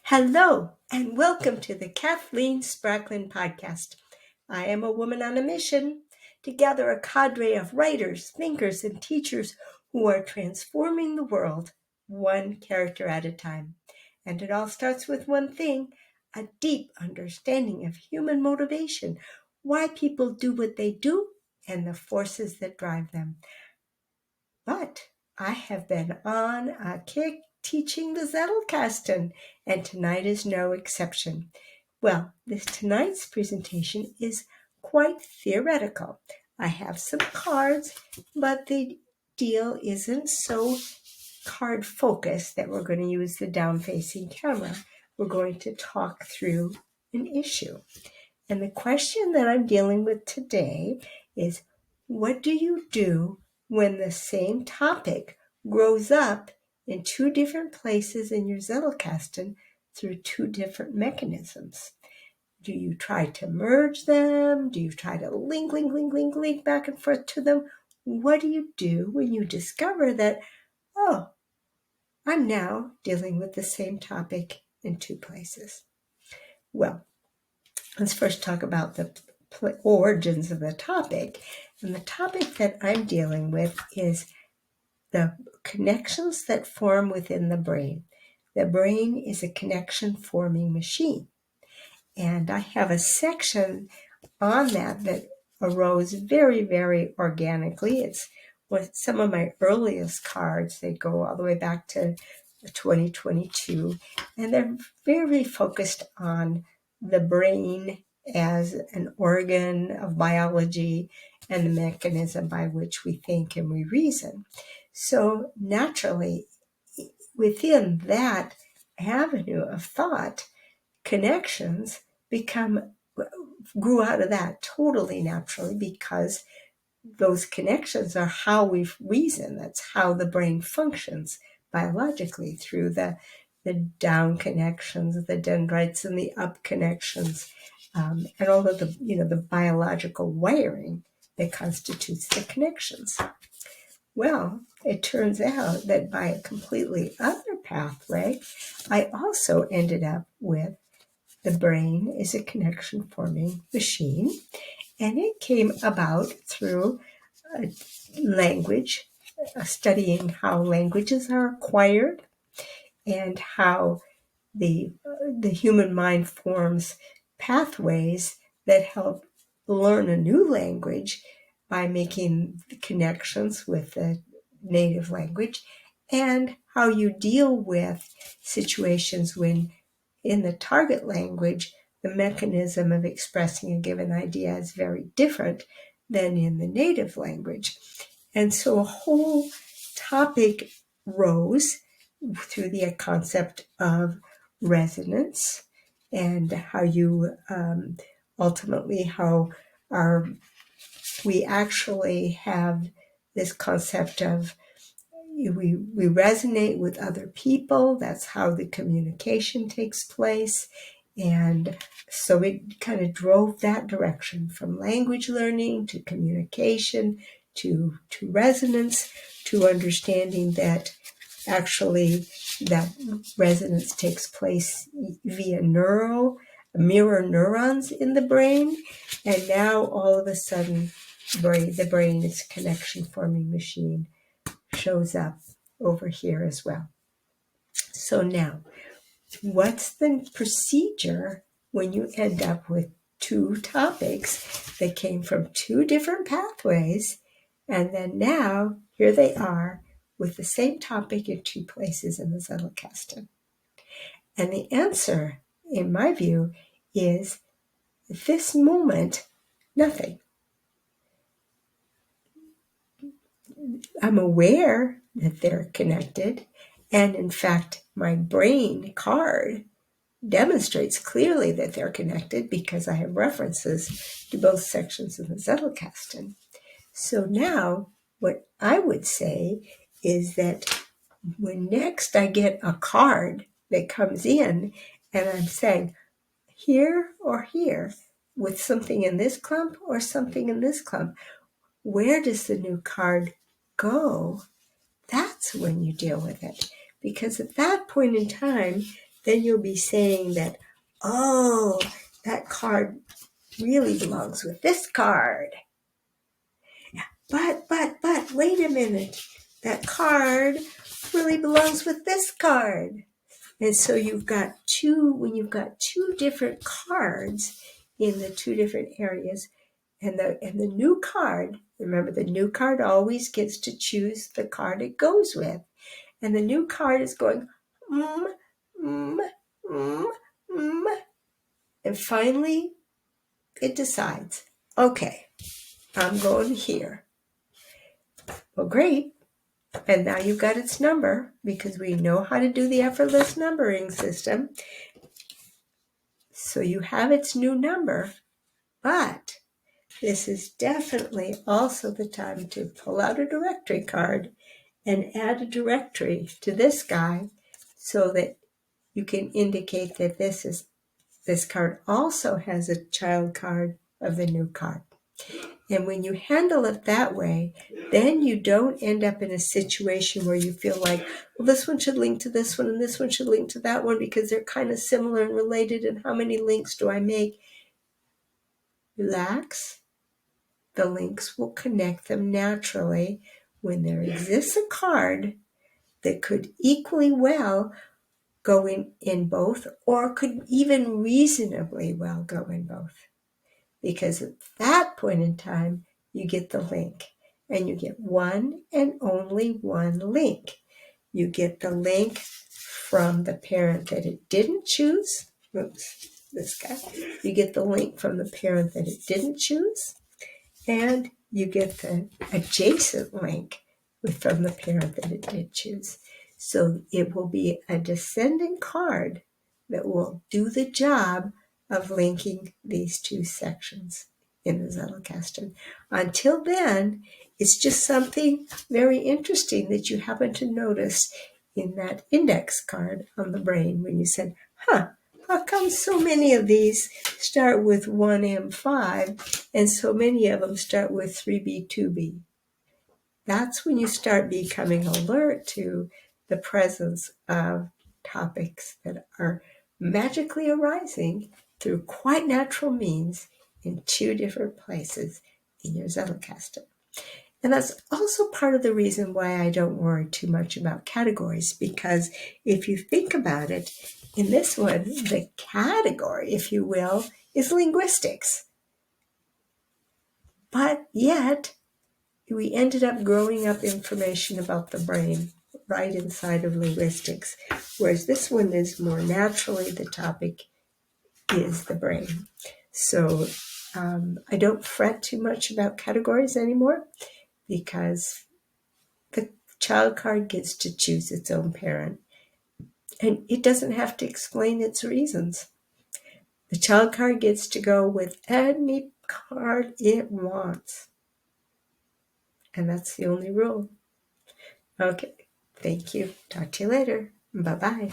Hello, and welcome to the Kathleen Spracklin podcast. I am a woman on a mission to gather a cadre of writers, thinkers, and teachers who are transforming the world one character at a time. And it all starts with one thing: a deep understanding of human motivation, why people do what they do, and the forces that drive them. But I have been on a kick teaching the Zettelkasten, and tonight is no exception. Well, tonight's presentation is quite theoretical. I have some cards, but the deal isn't so card focused that we're going to use the down-facing camera. We're going to talk through an issue. And the question that I'm dealing with today is, what do you do when the same topic grows up in two different places in your Zettelkasten through two different mechanisms? Do you try to merge them? Do you try to link back and forth to them? What do you do when you discover that, oh, I'm now dealing with the same topic in two places? Well, let's first talk about the origins of the topic. And the topic that I'm dealing with is the connections that form within the brain. The brain is a connection-forming machine. And I have a section on that arose very, very organically. It's some of my earliest cards. They go all the way back to 2022. And they're very focused on the brain as an organ of biology and the mechanism by which we think and we reason. So naturally, within that avenue of thought, connections grew out of that totally naturally, because those connections are how we reason. That's how the brain functions biologically, through the down connections, the dendrites, and the up connections, and all of the biological wiring that constitutes the connections. Well, it turns out that by a completely other pathway, I also ended up with the brain is a connection-forming machine, and it came about through language, studying how languages are acquired and how the human mind forms pathways that help learn a new language by making the connections with the native language, and how you deal with situations when in the target language the mechanism of expressing a given idea is very different than in the native language. And so a whole topic rose through the concept of resonance, and how you ultimately we actually have this concept of we resonate with other people. That's how the communication takes place. And so it kind of drove that direction, from language learning to communication to resonance, to understanding that actually that resonance takes place via mirror neurons in the brain. And now all of a sudden the brain is a connection forming machine shows up over here as well. So now, what's the procedure when you end up with two topics that came from two different pathways, and then now here they are with the same topic in two places in the Zettelkasten? And the answer, in my view, is at this moment, nothing. I'm aware that they're connected, and in fact, my brain card demonstrates clearly that they're connected because I have references to both sections of the Zettelkasten. So now, what I would say is that when next I get a card that comes in and I'm saying here or here, with something in this clump or something in this clump, where does the new card go? That's when you deal with it. Because at that point in time, then you'll be saying that, oh, that card really belongs with this card. But, wait a minute. That card really belongs with this card. And so when you've got two different cards in the two different areas, and the new card, remember the new card always gets to choose the card it goes with. And the new card is going, mm, mm, mm, mm. And finally, it decides, okay, I'm going here. Well, great. And now you've got its number because we know how to do the effortless numbering system. So you have its new number, but this is definitely also the time to pull out a directory card and add a directory to this guy so that you can indicate that this card also has a child card of the new card. And when you handle it that way, then you don't end up in a situation where you feel like, well, this one should link to this one and this one should link to that one because they're kind of similar and related, and how many links do I make? Relax. The links will connect them naturally when there exists a card that could equally well go in both, or could even reasonably well go in both. Because at that point in time, you get the link. And you get one and only one link. You get the link from the parent that it didn't choose. Oops, this guy. You get the link from the parent that it didn't choose. And you get the adjacent link from the parent that it did choose. So it will be a descending card that will do the job of linking these two sections in the Zettelkasten. Until then, it's just something very interesting that you happen to notice in that index card on the brain when you said, how come so many of these start with 1M5 and so many of them start with 3B2B? That's when you start becoming alert to the presence of topics that are magically arising through quite natural means in two different places in your Zettelkasten. And that's also part of the reason why I don't worry too much about categories, because if you think about it, in this one, the category, if you will, is linguistics. But yet, we ended up growing up information about the brain right inside of linguistics, whereas this one is more naturally the topic is the brain. So I don't fret too much about categories anymore because the child card gets to choose its own parent and it doesn't have to explain its reasons. The child card gets to go with any card it wants. And that's the only rule. Okay, thank you. Talk to you later. Bye-bye.